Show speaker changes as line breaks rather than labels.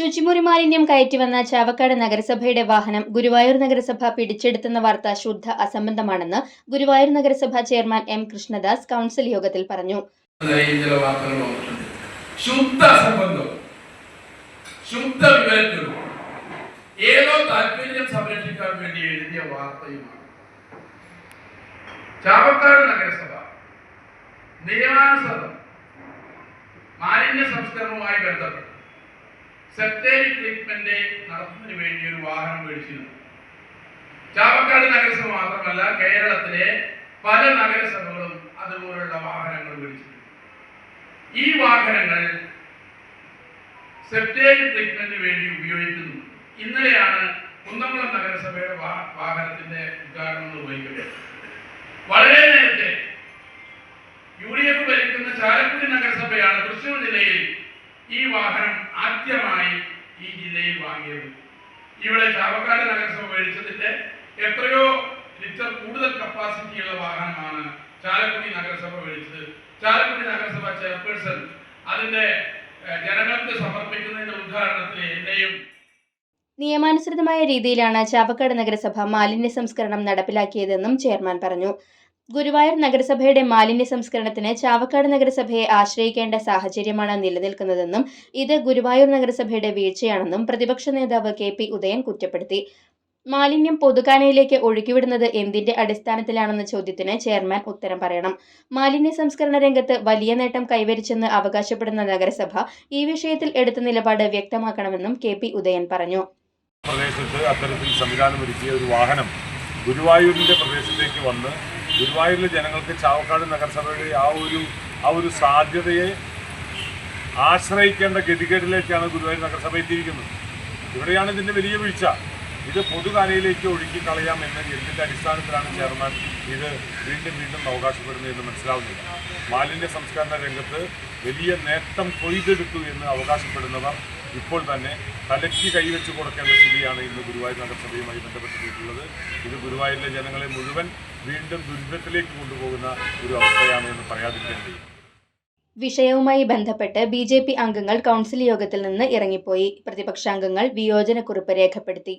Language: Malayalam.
ശുചിമുറി മാലിന്യം കയറ്റിവന്ന ചാവക്കാട് നഗരസഭയുടെ വാഹനം ഗുരുവായൂർ നഗരസഭ പിടിച്ചെടുത്തെന്ന വാർത്ത ശുദ്ധ അസംബന്ധമാണെന്ന് ഗുരുവായൂർ നഗരസഭ ചെയർമാൻ എം കൃഷ്ണദാസ് കൗൺസിൽ യോഗത്തിൽ പറഞ്ഞു.
ഏതോ താല്പര്യം സംരക്ഷിക്കാൻ വേണ്ടി എഴുതിയ വാർത്തയുമാണ്. ചാവക്കാട് നഗരസഭ നിയമാനുസൃതം മാലിന്യ സംസ്കരണവുമായി ബന്ധപ്പെട്ട് സെപ്റ്റേജ് ട്രീറ്റ്മെന്റ് നടത്തുന്നതിന് വേണ്ടി ഒരു വാഹനം മേടിച്ചിരുന്നു. ചാവക്കാട് നഗരസഭ മാത്രമല്ല, കേരളത്തിലെ പല നഗരസഭകളും അതുപോലുള്ള വാഹനങ്ങൾ മേടിച്ചിട്ടുണ്ട്. ഈ വാഹനങ്ങൾ സെപ്റ്റേജ് ട്രീറ്റ്മെന്റിന് വേണ്ടി ഉപയോഗിക്കുന്നു. ഇന്നലെയാണ് കുന്നംകുളം നഗരസഭയുടെ വാഹനത്തിന്റെ ഉദ്ഘാടനം നിർവഹിക്കുന്നത്. വളരെ നേരത്തെ UDF ഭരിക്കുന്ന ചാലക്കുടി നഗരസഭയാണ് തൃശ്ശൂർ ജില്ലയിൽ ഈ വാഹനം ആദ്യമായി ഈ ജില്ലയിൽ വാങ്ങിയത്. ഇവിടെ ചാവക്കാട് നഗരസഭ മേടിച്ചതിന്റെ എത്രയോ ലിറ്റർ കൂടുതൽ കപ്പാസിറ്റിയുള്ള വാഹനമാണ് ചാലക്കുടി നഗരസഭ മേടിച്ചത്. ചാലക്കുടി നഗരസഭ ചെയർപേഴ്സൺ അതിന്റെ ജനങ്ങൾക്ക് സമർപ്പിക്കുന്നതിന്റെ ഉദ്ഘാടനത്തിൽ എന്നെയും
നിയമാനുസൃതമായ രീതിയിലാണ് ചാവക്കാട് നഗരസഭ മാലിന്യ സംസ്കരണം നടപ്പിലാക്കിയതെന്നും ചെയർമാൻ പറഞ്ഞു. ഗുരുവായൂർ നഗരസഭയുടെ മാലിന്യ സംസ്കരണത്തിന് ചാവക്കാട് നഗരസഭയെ ആശ്രയിക്കേണ്ട സാഹചര്യമാണ് നിലനിൽക്കുന്നതെന്നും ഇത് ഗുരുവായൂർ നഗരസഭയുടെ വീഴ്ചയാണെന്നും പ്രതിപക്ഷ നേതാവ് KP ഉദയൻ കുറ്റപ്പെടുത്തി. മാലിന്യം പൊതുകാനയിലേക്ക് ഒഴുക്കിവിടുന്നത് എന്തിന്റെ അടിസ്ഥാനത്തിലാണെന്ന ചോദ്യത്തിന് ചെയർമാൻ ഉത്തരം പറയണം. മാലിന്യ സംസ്കരണ രംഗത്ത് വലിയ നേട്ടം കൈവരിച്ചെന്ന് അവകാശപ്പെടുന്ന നഗരസഭ ഈ വിഷയത്തിൽ എടുത്ത നിലപാട് വ്യക്തമാക്കണമെന്നും KP ഉദയൻ പറഞ്ഞു.
പ്രദേശത്ത് അത്തരത്തിൽ സംവിധാനമൊരുക്കിയ ഒരു വാഹനം ഗുരുവായൂരിൻ്റെ പ്രദേശത്തേക്ക് വന്ന് ഗുരുവായൂരിലെ ജനങ്ങൾക്ക് ചാവക്കാട് നഗരസഭയുടെ ആ ഒരു സാധ്യതയെ ആശ്രയിക്കേണ്ട ഗതികേടിലേക്കാണ് ഗുരുവായൂർ നഗരസഭ എത്തിയിരിക്കുന്നത്. ഇവിടെയാണ് ഇതിൻ്റെ വലിയ വീഴ്ച. ഇത് പൊതുകാനയിലേക്ക് ഒഴുക്കി കളയാമെന്ന് എന്തിൻ്റെ അടിസ്ഥാനത്തിലാണ് ചെയർമാൻ ഇത് വീണ്ടും അവകാശപ്പെടുന്നതെന്ന് മനസ്സിലാവുന്നില്ല. മാലിന്യ സംസ്കരണ രംഗത്ത് വലിയ നേട്ടം കൊയ്തെടുത്തു എന്ന് അവകാശപ്പെടുന്നവർ ഇപ്പോൾ തന്നെ തലയ്ക്ക് കൈവച്ച് കൊടുക്കേണ്ട സ്ഥിതിയാണ് ഇന്ന് ഗുരുവായൂർ നഗരസഭയുമായി ബന്ധപ്പെട്ടിട്ടുള്ളത്. ഇത് ഗുരുവായൂരിലെ ജനങ്ങളെ മുഴുവൻ വീണ്ടും ദുരിതത്തിലേക്ക് കൊണ്ടുപോകുന്ന ഒരു അവസ്ഥയാണ് എന്ന് പറയാതിരിക്കേണ്ടി.
വിഷയവുമായി ബന്ധപ്പെട്ട് BJP അംഗങ്ങൾ കൗൺസിൽ യോഗത്തിൽ നിന്ന് ഇറങ്ങിപ്പോയി. പ്രതിപക്ഷാംഗങ്ങൾ വിയോജനക്കുറിപ്പ് രേഖപ്പെടുത്തി.